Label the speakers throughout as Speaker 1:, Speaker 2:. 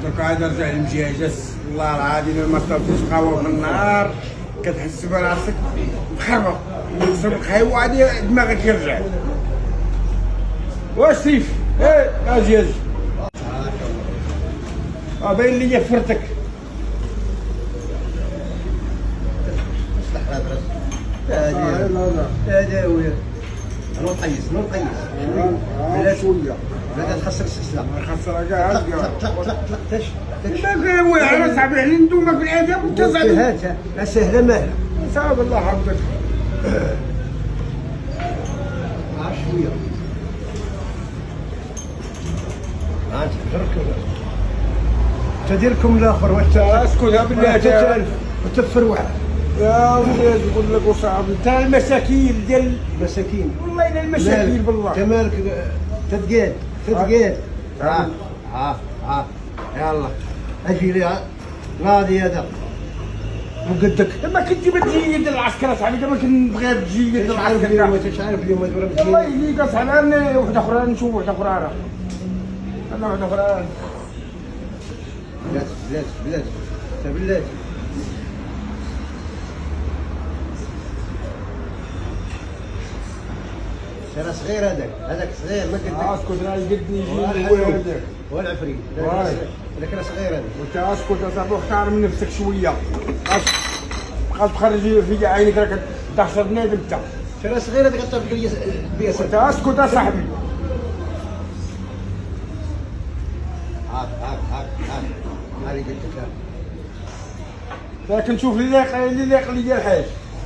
Speaker 1: دوك عاد رجع للمجاجس والله العظيم ما صرفتش قهوه في النهار كتحس براسك مخربق تشرب قهوه عادي دماغك يرجع. واش سيف؟ اجي باين لي فرتك.
Speaker 2: لا ويا نقيس بلا شويه لا تخسر السلسله
Speaker 1: خسر كاع
Speaker 2: طلع
Speaker 1: هو انا صاحبي علي ندومك في الادب وانت صاحبي
Speaker 2: هات سهله مهله
Speaker 1: صافي الله يحفظك.
Speaker 2: شويه هات جرك تديركم الاخر واش
Speaker 1: اسكت بالله
Speaker 2: تعرف وتفروح
Speaker 1: يا ولاد نقول لك وصاحبي تاع المساكين ديال
Speaker 2: مساكين
Speaker 1: والله الا المساكين بالله
Speaker 2: انت مالك تتقاد يلا اجي لي غادي هذا وقدك
Speaker 1: ما كنت بتجيد العسكر اصاحبي دابا كنبغي تجيد العسكر
Speaker 2: اليوم تعرف اليوم
Speaker 1: الله يهديك اصاحبي انا وحده اخرى نشوف وحده اخرى انا وحده اخرى
Speaker 2: بلاتي ترى صغير هذاك صغير ما قدك
Speaker 1: اسكت راه قدني يجي هذاك
Speaker 2: والعفريت هذاك راه صغير هذاك
Speaker 1: وانت اسكت اصاحبي واختار من نفسك شويه بقى تخرج في عينك راك تحشر بنادم انت
Speaker 2: ترى صغير هذاك طاب لي بياسر
Speaker 1: انت اسكت اصاحبي
Speaker 2: هاك هاري قلت لك
Speaker 1: لكن شوف اللي لايق لي ديال الحاج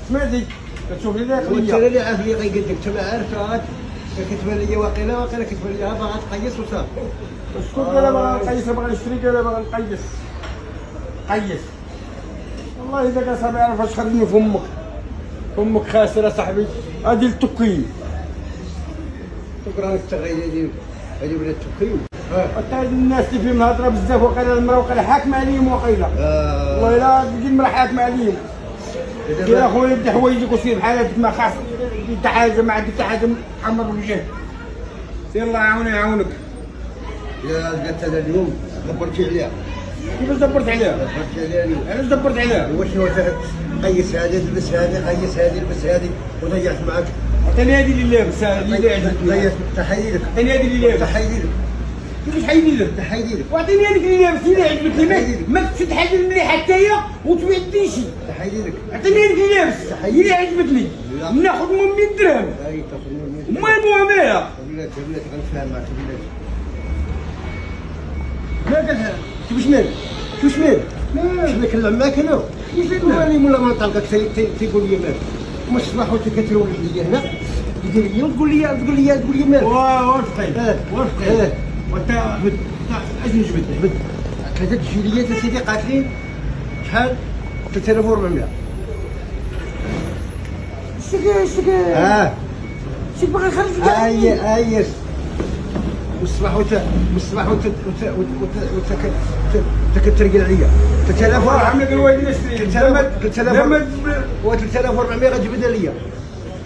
Speaker 1: سمعتي كتشوف اللي لايق
Speaker 2: وانت
Speaker 1: لي
Speaker 2: اللي عارف لي غيقدك انت ما عارف عاد كتبان لي واقيلا كتبان لي باغا تقيس وصافي
Speaker 1: اسكت انا باغا نقيس باغا نشري انا باغا نقيس قيس والله اذا كان صاحبي عرف اش خدمني فمك خاسر صاحبي هادي التكين
Speaker 2: شكرا التغيير هذه ولات تكريم
Speaker 1: حتى الناس اللي فيهم هضره بزاف وقيله المراه وقيله حاكمه عليهم وقيله والله الا تجي المراه حاكمه عليهم يا اخويا بدي حوايجك وسير بحالاتك ما خاص انت حاجه ما عندك حاجه محمر وجهك سير الله يعاونك.
Speaker 2: يا قلت هذا اليوم دبرتي عليها
Speaker 1: كيفاش دبرت عليها؟ علاش دبرت عليها؟
Speaker 2: واش قيس هذه البس هذه قيس هذه البس هذه وضيعت معك
Speaker 1: عطيني هذه اللي لابسها اللي عجبتني
Speaker 2: ضيعت تحييلك
Speaker 1: عطيني هذه اللي لابسها
Speaker 2: تحييلك
Speaker 1: كيفاش حيدير؟
Speaker 2: تحييلك
Speaker 1: واعطيني هذيك اللي لابسها اللي عجبتني ما تشد حاجه مليحه حتى هي وتبعدني شي
Speaker 2: تحييلك
Speaker 1: عطيني هذيك اللي لابسها اللي عجبتني ناخذ من 100 درهم
Speaker 2: اي تاخذ من 100
Speaker 1: ما المهمه
Speaker 2: بلاتي غنفهم معك بلاتي ما قالها كيفاش مالك شبيك العماك انا واني مولا ما نطلقك تيقول لي مالك واش صباح وانت كترول لي هنا يدير لي وتقول لي مالك
Speaker 1: وافقي وانت اش نجبد
Speaker 2: 3 جيليات سيدي قاتلين شحال 3400
Speaker 1: شك باغي يخرج
Speaker 2: اي والصباح كترقل عليا 3000
Speaker 1: عملك الوالد نشري
Speaker 2: 3400 غتجبدها ليا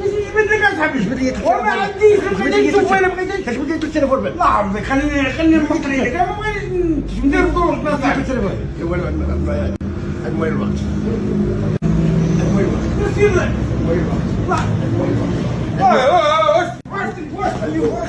Speaker 1: جبد لك اصاحبي
Speaker 2: جبد لي
Speaker 1: وما عنديش بغيت نشوف وين بغيت
Speaker 2: كتجبد لي 3400
Speaker 1: الله يحفظك خليني نمطري لك انا ما بغيتش ندير دور
Speaker 2: هذا وين الوقت
Speaker 1: واش